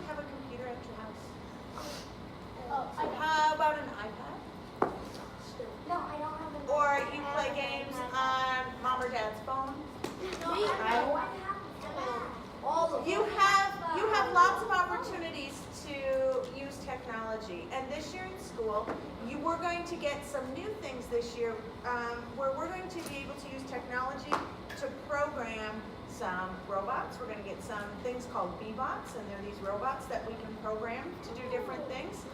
have a computer at your house? Oh, How about an iPad? no, I don't have an Or you play games on mom or dad's phone? No, I have all of You have lots of opportunities to use technology, and this year in school, we're going to get some new things this year where we're going to be able to use technology to program some robots. We're going to get some things called B-bots, and they're these robots that we can program to do different things.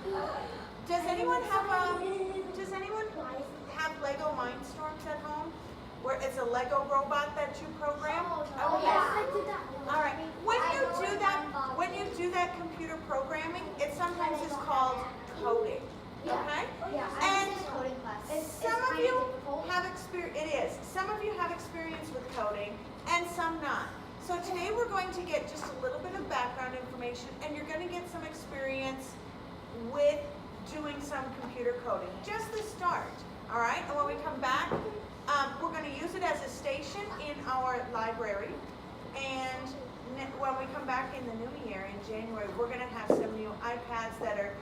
Does anyone have Lego Mindstorms at home? Where it's a Lego robot that you program? Oh, yeah. I did that. All right. When you do that computer programming, it sometimes is called coding. Okay? Yeah. And Coding class. some of you have experience. It is. Some of you have experience with coding, and some not. So today we're going to get just a little bit of background information, and you're going to get some experience with doing some computer coding. Just the start. All right. And when we come back, we're going to use it as a station in our library, and when we come back in the new year in January, we're going to have some new iPads that are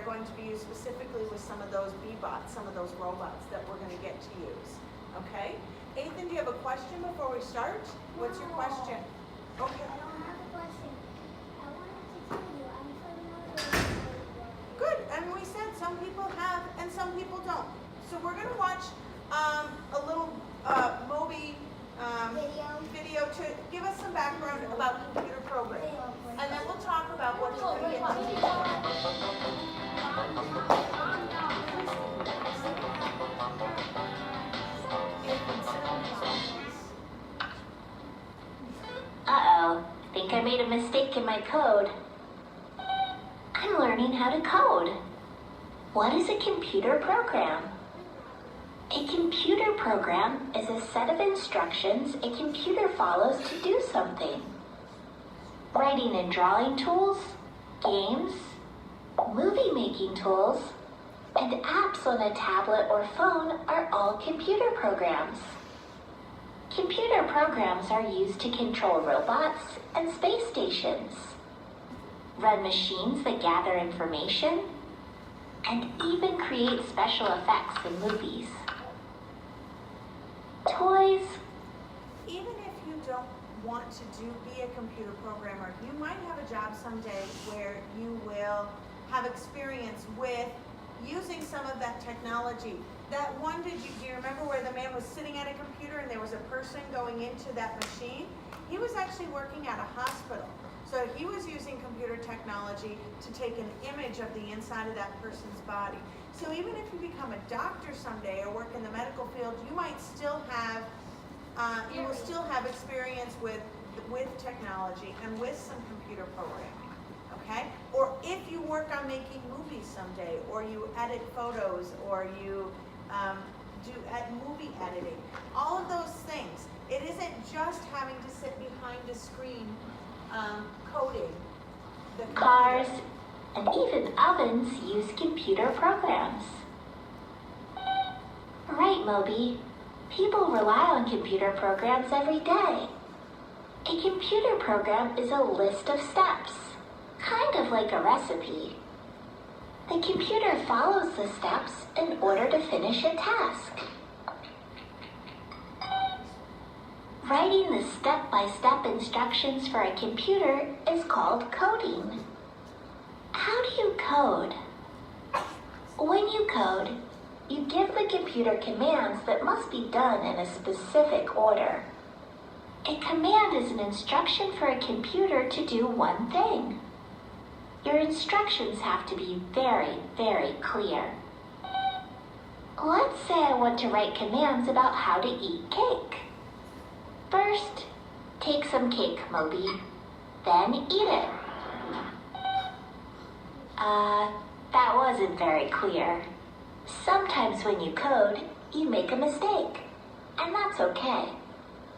going to be used specifically with some of those B-bots, some of those robots that we're going to get to use. Okay? Ethan, do you have a question before we start? What's your question? Okay. I don't have a question. I wanted to tell you, I'm familiar with Good. And we said some people have and some people don't. So we're going to watch a little Moby video to give us some background about computer programming. And then we'll talk about what you're going to get to do. Uh-oh, think I made a mistake in my code. I'm learning how to code. What is a computer program? A computer program is a set of instructions a computer follows to do something. Writing and drawing tools, games, movie-making tools, and apps on a tablet or phone are all computer programs. Computer programs are used to control robots and space stations, run machines that gather information, and even create special effects in movies. Toys. Even if you don't want to be a computer programmer, you might have a job someday where you will have experience with using some of that technology. That one, do you remember where the man was sitting at a computer and there was a person going into that machine? He was actually working at a hospital. So he was using computer technology to take an image of the inside of that person's body. So even if you become a doctor someday or work in the medical field, you might still have, you will still have experience with technology and with some computer programming, okay? Or if you work on making movies someday, or you edit photos, or you do movie editing, all of those things. It isn't just having to sit behind a screen coding. Cars and even ovens use computer programs. Right, Moby. People rely on computer programs every day. A computer program is a list of steps, kind of like a recipe. The computer follows the steps in order to finish a task. Writing the step-by-step instructions for a computer is called coding. How do you code? When you code, you give the computer commands that must be done in a specific order. A command is an instruction for a computer to do one thing. Your instructions have to be very, very clear. Let's say I want to write commands about how to eat cake. First, take some cake, Moby. Then eat it. That wasn't very clear. Sometimes when you code, you make a mistake. And that's okay.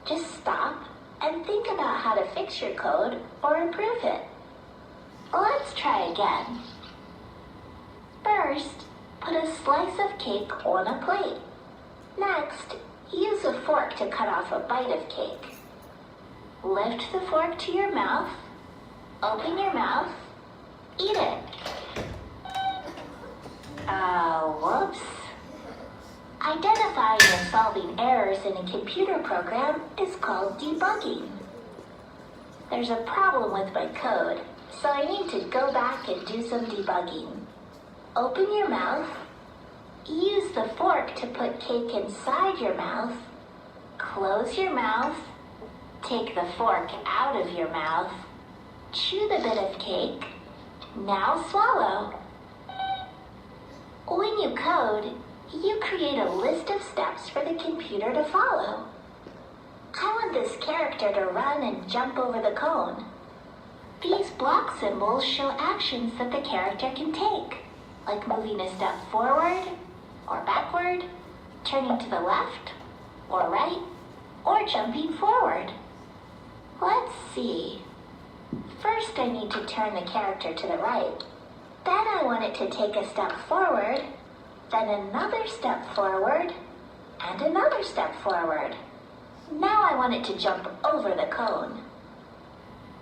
Just stop and think about how to fix your code or improve it. Let's try again. First, put a slice of cake on a plate. Next, use a fork to cut off a bite of cake. Lift the fork to your mouth Open your mouth. Eat it. Whoops. Identifying and solving errors in a computer program is called debugging. There's a problem with my code, so I need to go back and do some debugging. Open your mouth. Use the fork to put cake inside your mouth. Close your mouth. Take the fork out of your mouth. Chew the bit of cake. Now swallow. When you code, you create a list of steps for the computer to follow. I want this character to run and jump over the cone. These block symbols show actions that the character can take, like moving a step forward or backward, turning to the left or right, or jumping forward. Let's see. First, I need to turn the character to the right. Then I want it to take a step forward, then another step forward, and another step forward. Now I want it to jump over the cone.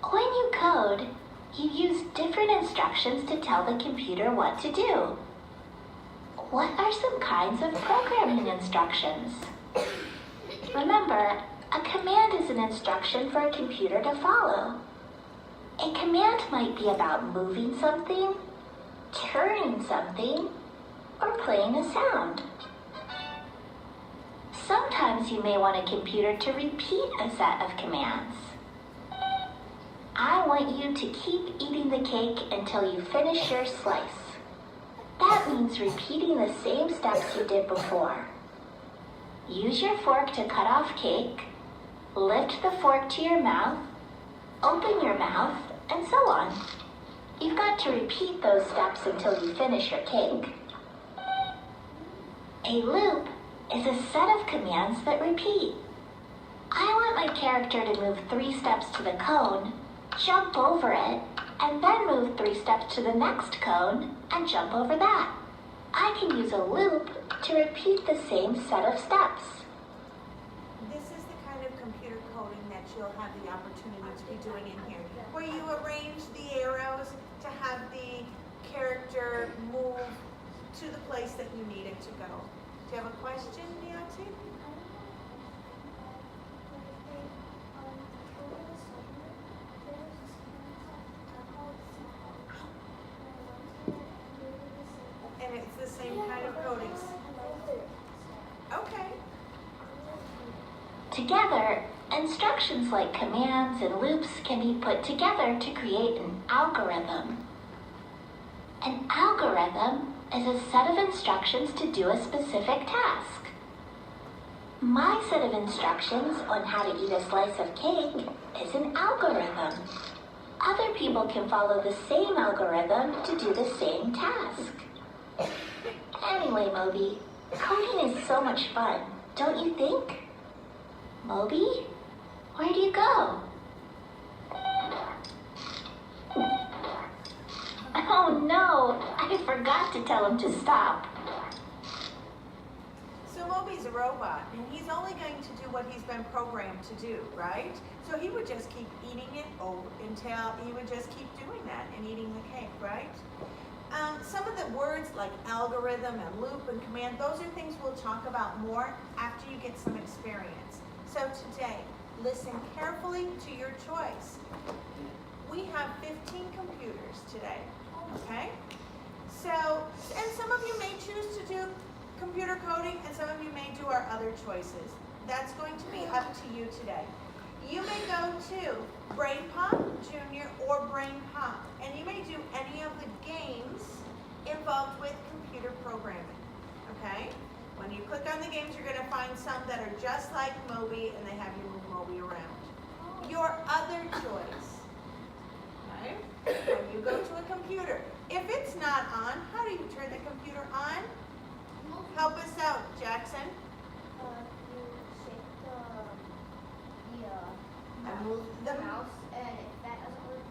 When you code, you use different instructions to tell the computer what to do. What are some kinds of programming instructions? Remember, a command is an instruction for a computer to follow. A command might be about moving something, turning something, or playing a sound. Sometimes you may want a computer to repeat a set of commands. I want you to keep eating the cake until you finish your slice. That means repeating the same steps you did before. Use your fork to cut off cake, lift the fork to your mouth, open your mouth, and so on. You've got to repeat those steps until you finish your cake. A loop is a set of commands that repeat. I want my character to move 3 steps to the cone, jump over it, and then move 3 steps to the next cone and jump over that. I can use a loop to repeat the same set of steps. This is the kind of computer coding that you'll have the opportunity to be doing in here, where you arrange the arrows to have the character move to the place that you need it to go. Do you have a question, Nancy? And it's the same kind of coding. Okay. Together, instructions like commands and loops can be put together to create an algorithm. An algorithm is a set of instructions to do a specific task. My set of instructions on how to eat a slice of cake is an algorithm. Other people can follow the same algorithm to do the same task. Anyway, Moby, coding is so much fun, don't you think? Moby, where do you go? Oh no, I forgot to tell him to stop. So Moby's a robot, and he's only going to do what he's been programmed to do, right? So he would just keep eating it until he would just keep doing that and eating the cake, right? Some of the words like algorithm and loop and command, those are things we'll talk about more after you get some experience. So today, listen carefully to your choice. We have 15 computers today, okay? So, and some of you may choose to do computer coding and some of you may do our other choices. That's going to be up to you today. You may go to Brain Pop Junior or Brain Pop, and you may do any of the games involved with computer programming, okay? When you click on the games, you're gonna find some that are just like Moby and they have you move Moby around. Your other choice, okay? When you go to a computer, if it's not on, how do you turn the computer on? Help us out, Jackson. You shake And move the mouse, and if that doesn't work,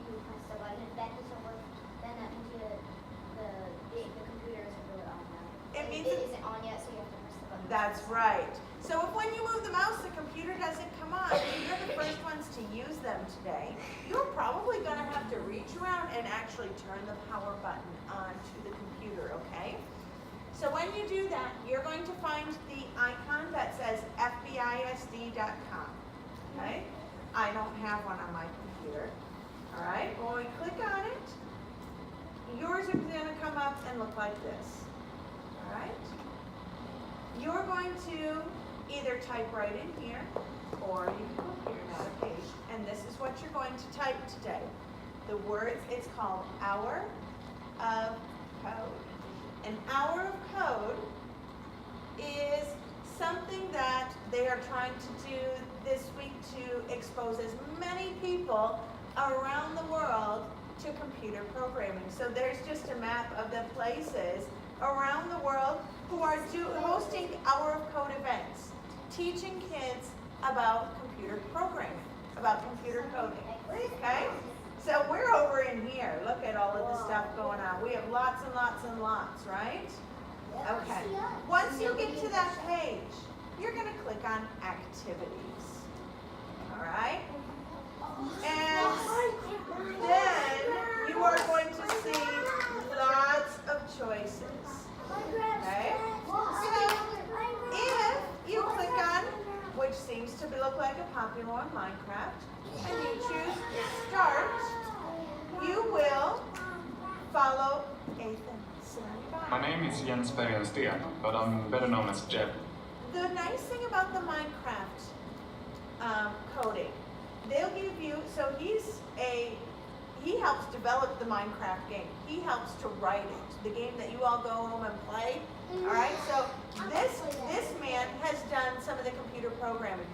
you press the button. If that doesn't work, then that means the computer isn't really on now. It means it isn't on yet, so you have to press the button. That's right. So if when you move the mouse, the computer doesn't come on, you're the first ones to use them today, you're probably gonna have to reach around and actually turn the power button on to the computer, okay? So when you do that, you're going to find the icon that says FBISD.com, okay? I don't have one on my computer, all right? When we click on it, yours are gonna come up and look like this, all right? You're going to either type right in here, or you can go here, not a page, and this is what you're going to type today. The words, it's called Hour of Code. An hour of code is something that they are trying to do this week to expose as many people around the world to computer programming. So there's just a map of the places around the world who are hosting Hour of Code events, teaching kids about computer programming, about computer coding, okay? So we're over in here. Look at all of the stuff going on. We have lots and lots and lots, right? Okay. Once you get to that page, you're going to click on Activities. All right? And then you are going to see lots of choices. Okay? So if you click on, which seems to look like a popular one, Minecraft, and you choose Start, you will follow Ethan. My name is Jens Bergensten, but I'm better known as Jeb. The nice thing about the Minecraft coding, they'll give you, so he helps develop the Minecraft game. He helps to write it, the game that you all go home and play. All right, so this man has done some of the computer programming.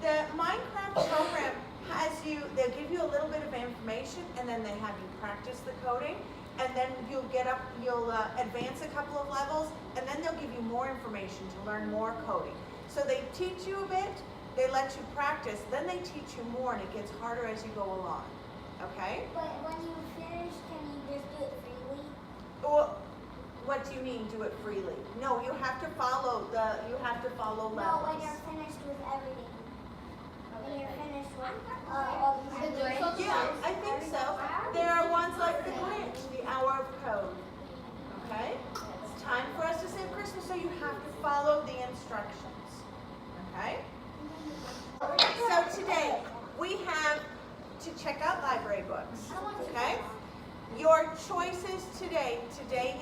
The Minecraft program they'll give you a little bit of information, and then they have you practice the coding, and then you'll advance a couple of levels, and then they'll give you more information to learn more coding. So they teach you a bit, they let you practice, then they teach you more, and it gets harder as you go along. Okay? But when you finish, can you just do it freely? Well, what do you mean, do it freely? No, you have to follow levels. No, when you're finished with everything. When you're finished with all the Yeah, I think so. There are ones like the Glitch, the Hour of Code. Okay? It's time for us to save Christmas, so you have to follow the instructions. Okay? So today, we have to check out library books. Okay? Your choices today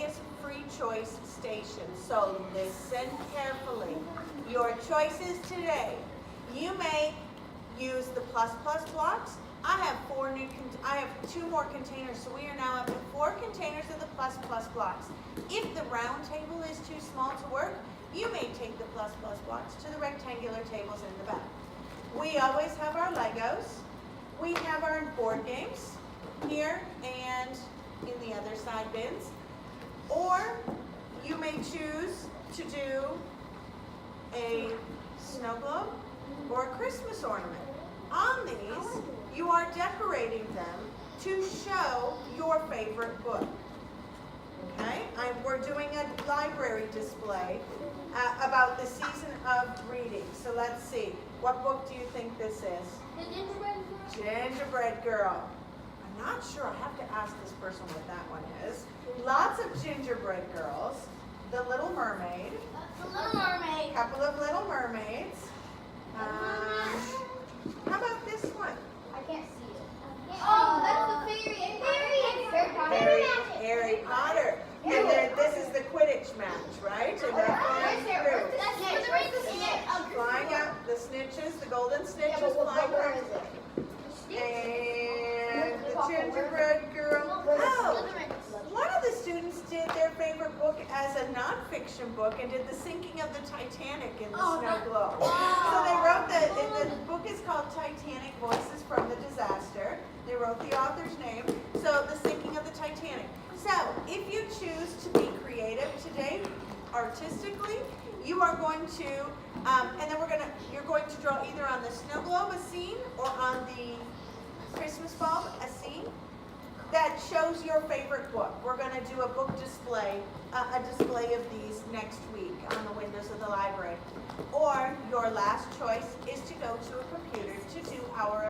is free choice station, so listen carefully. Your choices today, you may use the plus blocks. I have 2 more containers, so we are now up to 4 containers of the plus blocks. If the round table is too small to work, you may take the plus blocks to the rectangular tables in the back. We always have our Legos. We have our board games here and in the other side bins. Or you may choose to do a snow globe or a Christmas ornament. On these, you are decorating them to show your favorite book. Okay? We're doing a library display about the season of reading. So let's see. What book do you think this is? The Gingerbread Girl. Gingerbread Girl. I'm not sure. I have to ask this person what that one is. Lots of gingerbread girls. The Little Mermaid. The Little Mermaid. A couple of Little Mermaids. How about this one? I can't see it. Oh, that's the fairy. Harry Potter. And then this is the Quidditch match, right? And they're flying through. Flying out the snitches, the golden snitches flying through. And the gingerbread girl. Oh, one of the students did their favorite book as a nonfiction book and did the sinking of the Titanic in the snow globe. So they wrote the book is called Titanic Voices from the Disaster. They wrote the author's name. So the sinking of the Titanic. So if you choose to be creative today, artistically, you are going to, and then you're going to draw either on the snow globe a scene or on the Christmas bulb a scene that shows your favorite book. We're going to do a book display, a display of these next week on the windows of the library. Or your last choice is to go to a computer to do our